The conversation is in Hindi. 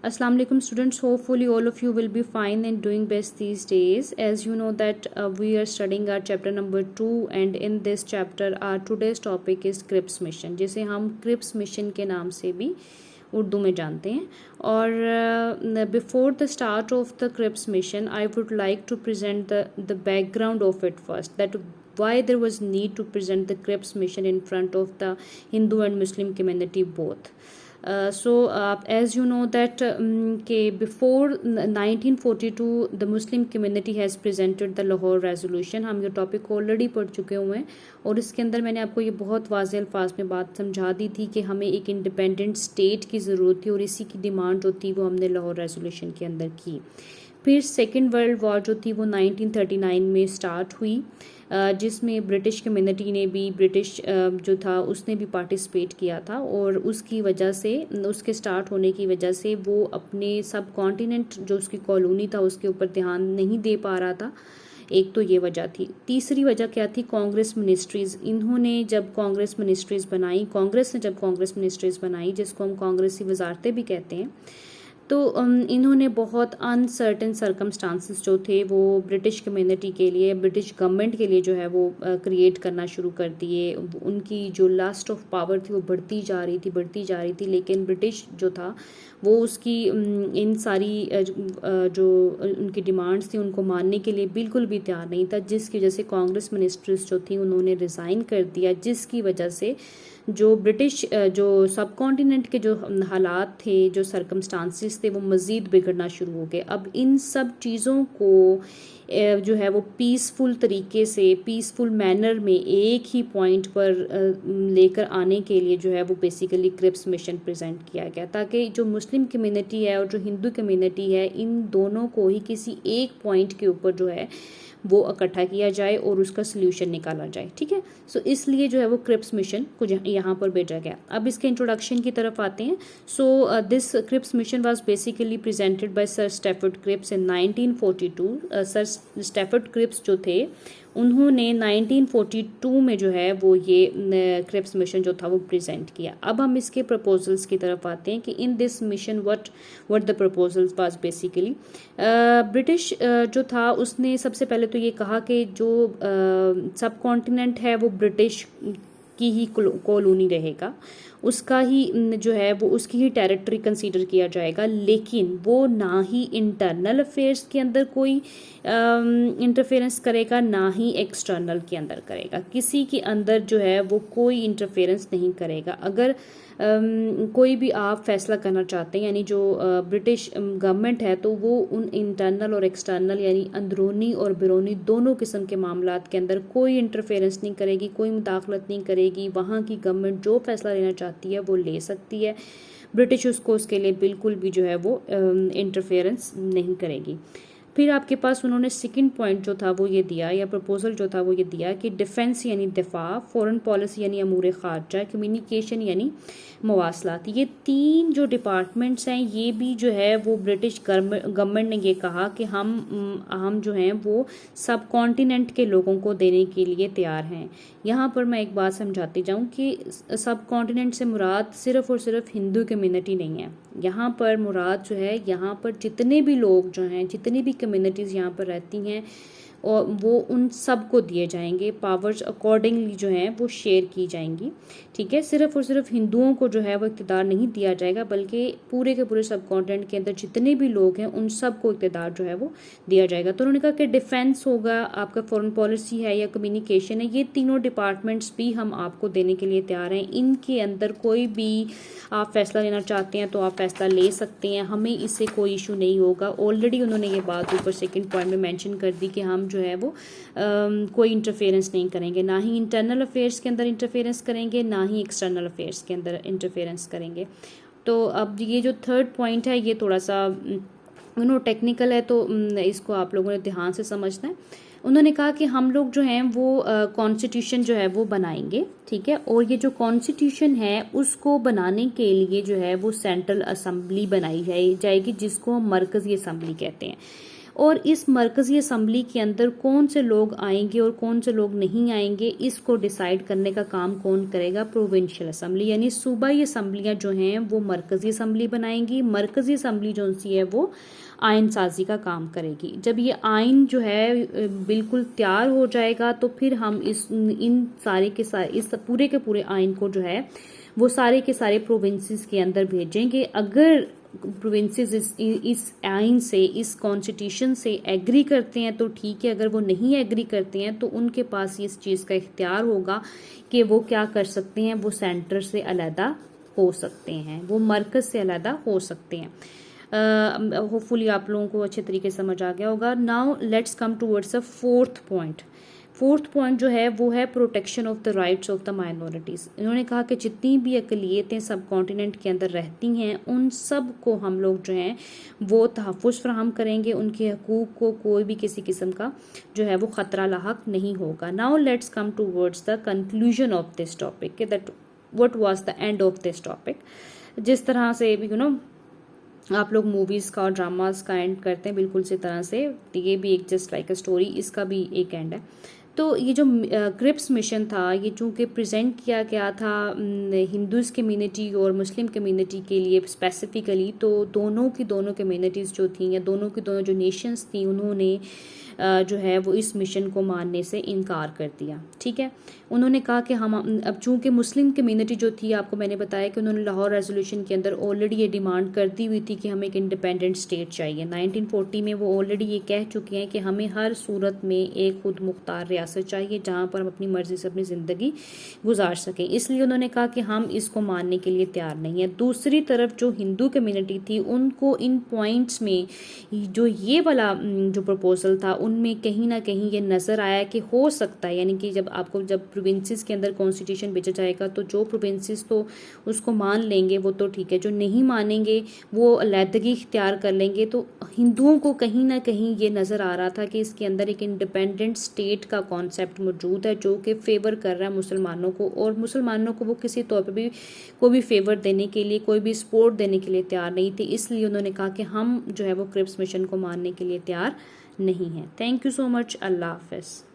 Assalamu alaikum students, hopefully all of you will be fine and doing best these days. As you know that we are studying our chapter number 2 and in this chapter our today's topic is Cripps mission, जिसे हम Cripps mission के नाम से भी उर्दू में जानते हैं. और before the start of the Cripps mission I would like to present the background of it first, that why there was need to present the Cripps mission in front of the Hindu and Muslim community both. As you know that before 1942 the Muslim community has presented the Lahore resolution. हम ये टॉपिक ऑलरेडी पढ़ चुके हुए हैं और इसके अंदर मैंने आपको ये बहुत वाज़ेह अल्फाज में बात समझा दी थी कि हमें एक इंडिपेंडेंट स्टेट की ज़रूरत थी और इसी की डिमांड जो थी वो हमने लाहौर रेजोल्यूशन के अंदर की. फिर सेकेंड वर्ल्ड वॉर जो थी वो 1939 में स्टार्ट हुई, जिसमें ब्रिटिश कम्युनिटी ने भी ब्रिटिश जो था उसने भी पार्टिसिपेट किया था और उसकी वजह से उसके स्टार्ट होने की वजह से वो अपने सब कॉन्टिनेंट जो उसकी कॉलोनी था उसके ऊपर ध्यान नहीं दे पा रहा था. एक तो ये वजह थी. तीसरी वजह क्या थी? कांग्रेस मिनिस्ट्रीज़. इन्होंने जब कांग्रेस मिनिस्ट्रीज़ बनाई, कांग्रेस ने जब कांग्रेस मिनिस्ट्रीज़ बनाई जिसको हम कांग्रेसी वजारतें भी कहते हैं, तो इन्होंने बहुत अनसर्टेन सर्कमस्टांसिस जो थे वो ब्रिटिश कम्युनिटी के लिए, ब्रिटिश गवर्नमेंट के लिए जो है वो क्रिएट करना शुरू कर दिए. उनकी जो लास्ट ऑफ पावर थी वो बढ़ती जा रही थी, लेकिन ब्रिटिश जो था वो उसकी इन सारी जो उनकी डिमांड्स थी उनको मानने के लिए बिल्कुल भी तैयार नहीं था, जिसकी वजह से कांग्रेस मिनिस्टर्स जो थी उन्होंने रिज़ाइन कर दिया, जिसकी वजह से जो ब्रिटिश जो सब कॉन्टिनेंट के जो हालात थे, जो सर्कमस्टांसिस थे, वो मज़ीद बिगड़ना शुरू हो गए. अब इन सब चीज़ों को जो है वो पीसफुल तरीके से, पीसफुल मैनर में एक ही पॉइंट पर लेकर आने के लिए जो है वो बेसिकली क्रिप्स मिशन प्रेजेंट किया गया, ताकि जो मुस्लिम कम्युनिटी है और जो हिंदू कम्युनिटी है इन दोनों को ही किसी एक पॉइंट के ऊपर जो है वो इकट्ठा किया जाए और उसका सोल्यूशन निकाला जाए. ठीक है, सो इसलिए जो है वो क्रिप्स मिशन को यहाँ पर भेजा गया. अब इसके इंट्रोडक्शन की तरफ आते हैं. So this Cripps mission was basically presented by sir Stafford Cripps in 1942. Sir Stafford Cripps जो थे उन्होंने 1942 में जो है वो ये क्रिप्स मिशन जो था वो प्रेजेंट किया. अब हम इसके प्रपोजल्स की तरफ आते हैं कि in this mission what the proposals was basically. British जो था उसने सबसे पहले तो ये कहा कि जो सब कॉन्टिनेंट है वो ब्रिटिश की ही कॉलोनी रहेगा, उसका ही जो है वो उसकी ही टेरिटरी कंसीडर किया जाएगा, लेकिन वो ना ही इंटरनल अफेयर्स के अंदर कोई इंटरफेरेंस करेगा, ना ही एक्सटर्नल के अंदर करेगा. किसी के अंदर जो है वो कोई इंटरफेरेंस नहीं करेगा. अगर कोई भी आप फैसला करना चाहते हैं, यानी जो ब्रिटिश गवर्नमेंट है, तो वो उन इंटरनल और एक्सटर्नल यानी अंदरूनी और बैरूनी दोनों किस्म के मामलात के अंदर कोई इंटरफेरेंस नहीं करेगी, कोई मुदाखलत नहीं करेगी. वहाँ की गवर्नमेंट जो फैसला लेना चाहती है वो ले सकती है. ब्रिटिश उसको उसके लिए बिल्कुल भी जो है वो इंटरफेरेंस नहीं करेगी. फिर आपके पास उन्होंने सेकंड पॉइंट जो था वो ये दिया, या प्रपोजल जो था वो ये दिया कि डिफेंस यानी दिफा, फॉरेन पॉलिसी यानी अमूर खारजा, कम्युनिकेशन यानी मवासलात, ये तीन जो डिपार्टमेंट्स हैं ये भी जो है वो ब्रिटिश गवर्नमेंट ने ये कहा कि हम जो हैं वो सब कॉन्टिनेंट के लोगों को देने के लिए तैयार हैं. यहाँ पर मैं एक बात समझाती जाऊँ कि सब कॉन्टिनेंट से मुराद सिर्फ़ और सिर्फ हिंदू कम्युनिटी नहीं है. यहाँ पर मुराद जो है, यहाँ पर जितने भी लोग जो हैं, जितनी भी कम्युनिटीज़ यहाँ पर रहती हैं और वो उन सब को दिए जाएंगे. पावर्स अकॉर्डिंगली जो हैं वो शेयर की जाएंगी. ठीक है, सिर्फ और सिर्फ हिंदुओं को जो है वो इक़्तिदार नहीं दिया जाएगा, बल्कि पूरे के पूरे सब कॉन्टिनेंट के अंदर जितने भी लोग हैं उन सब को इक़्तिदार जो है वो दिया जाएगा. तो उन्होंने कहा कि डिफेंस होगा, आपका फॉरेन पॉलिसी है या कम्युनिकेशन है, ये तीनों डिपार्टमेंट्स भी हम आपको देने के लिए तैयार हैं. इनके अंदर कोई भी आप फैसला लेना चाहते हैं तो आप फैसला ले सकते हैं, हमें इससे कोई इशू नहीं होगा. ऑलरेडी उन्होंने ये बात ऊपर सेकंड पॉइंट में मेंशन कर दी कि हम जो है वो कोई इंटरफेरेंस नहीं करेंगे, ना ही इंटरनल अफेयर्स के अंदर इंटरफेरेंस करेंगे, ना ही एक्सटर्नल अफेयर्स के अंदर इंटरफेरेंस करेंगे. तो अब ये जो थर्ड पॉइंट है ये थोड़ा सा टेक्निकल है, तो इसको आप लोगों ने ध्यान से समझना है. उन्होंने कहा कि हम लोग जो हैं वो कॉन्स्टिट्यूशन जो है वो बनाएंगे. ठीक है, और ये जो कॉन्स्टिट्यूशन है उसको बनाने के लिए जो है वो सेंट्रल असम्बली बनाई जाएगी, जिसको हम मरकज़ी असम्बली कहते हैं. और इस मरकज़ी असम्बली के अंदर कौन से लोग आएंगे और कौन से लोग नहीं आएंगे, इसको डिसाइड करने का काम कौन करेगा? प्रोविंशियल असम्बली, यानी सूबाई असम्बलियाँ जो हैं वो मरकज़ी असम्बली बनाएंगी, मरकज़ी असम्बली जो सी है वो आइन साजी का काम करेगी। जब ये आइन जो है बिल्कुल तैयार हो जाएगा तो फिर हम इन सारे के सारे इस पूरे के पूरे आइन को जो है वो सारे के सारे प्रोविंसेस के अंदर भेजेंगे। अगर प्रोविंसेस इस आइन से, इस कॉन्स्टिट्यूशन से एग्री करते हैं तो ठीक है, अगर वो नहीं एग्री करते हैं तो उनके पास इस चीज़ का इख्तियार होगा कि वो क्या कर सकते हैं, वो सेंटर से अलहदा हो सकते हैं, वो मरकज़ से अलहदा हो सकते हैं। होपफुली आप लोगों को अच्छे तरीके से समझ आ गया होगा। Now let's come towards the fourth point. Fourth point जो है वो है protection of the rights of the minorities. इन्होंने कहा कि जितनी भी अक़लियतें सब कॉन्टिनेंट के अंदर रहती हैं उन सब को हम लोग जो हैं वो तहफ़्फ़ुज़ फ़राहम करेंगे, उनके हकूक़ को कोई भी किसी किस्म का जो है वो ख़तरा लाहक नहीं होगा। Now let's come towards the conclusion of this topic कि that what was the end of this topic. जिस तरह से आप लोग मूवीज़ का और ड्रामास का एंड करते हैं बिल्कुल इसी तरह से ये भी एक जस्ट लाइक अ स्टोरी, इसका भी एक एंड है। तो ये जो क्रिप्स मिशन था ये चूँकि प्रेजेंट किया गया था हिंदूज़ कम्युनिटी और मुस्लिम कम्युनिटी के लिए स्पेसिफ़िकली, तो दोनों की दोनों कम्युनिटीज़ जो थी या दोनों की दोनों जो नेशंस थी उन्होंने जो है वो इस मिशन को मानने से इनकार कर दिया। ठीक है, उन्होंने कहा कि हम अब चूँकि मुस्लिम कम्युनिटी जो थी, आपको मैंने बताया कि उन्होंने लाहौर रेजोल्यूशन के अंदर ऑलरेडी ये डिमांड कर दी हुई थी कि हमें एक इंडिपेंडेंट स्टेट चाहिए। 1940 में वो ऑलरेडी ये कह चुके हैं कि हमें हर सूरत में एक खुद मुख्तार रियासत चाहिए जहाँ पर हम अपनी मर्ज़ी से अपनी ज़िंदगी गुजार सकें। इसलिए उन्होंने कहा कि हम इसको मानने के लिए तैयार नहीं है। दूसरी तरफ जो हिंदू कम्युनिटी थी उनको इन पॉइंट्स में जो ये वाला जो प्रपोजल था उनमें कहीं ना कहीं ये नज़र आया कि हो सकता है, यानी कि जब प्रोविंसेस के अंदर कॉन्स्टिट्यूशन भेजा जाएगा तो जो प्रोविंसेस तो उसको मान लेंगे वो तो ठीक है, जो नहीं मानेंगे वो अलहदगी इख्तियार कर लेंगे। तो हिंदुओं को कहीं ना कहीं ये नज़र आ रहा था कि इसके अंदर एक इंडिपेंडेंट स्टेट का कॉन्सेप्ट मौजूद है जो कि फेवर कर रहा है मुसलमानों को, और मुसलमानों को वो किसी तौर पर भी कोई भी फेवर देने के लिए, कोई भी सपोर्ट देने के लिए तैयार नहीं थी। इसलिए उन्होंने कहा कि हम जो है वो क्रिप्स मिशन को मानने के लिए तैयार नहीं है। Thank you so much. अल्लाह हाफ़िज़।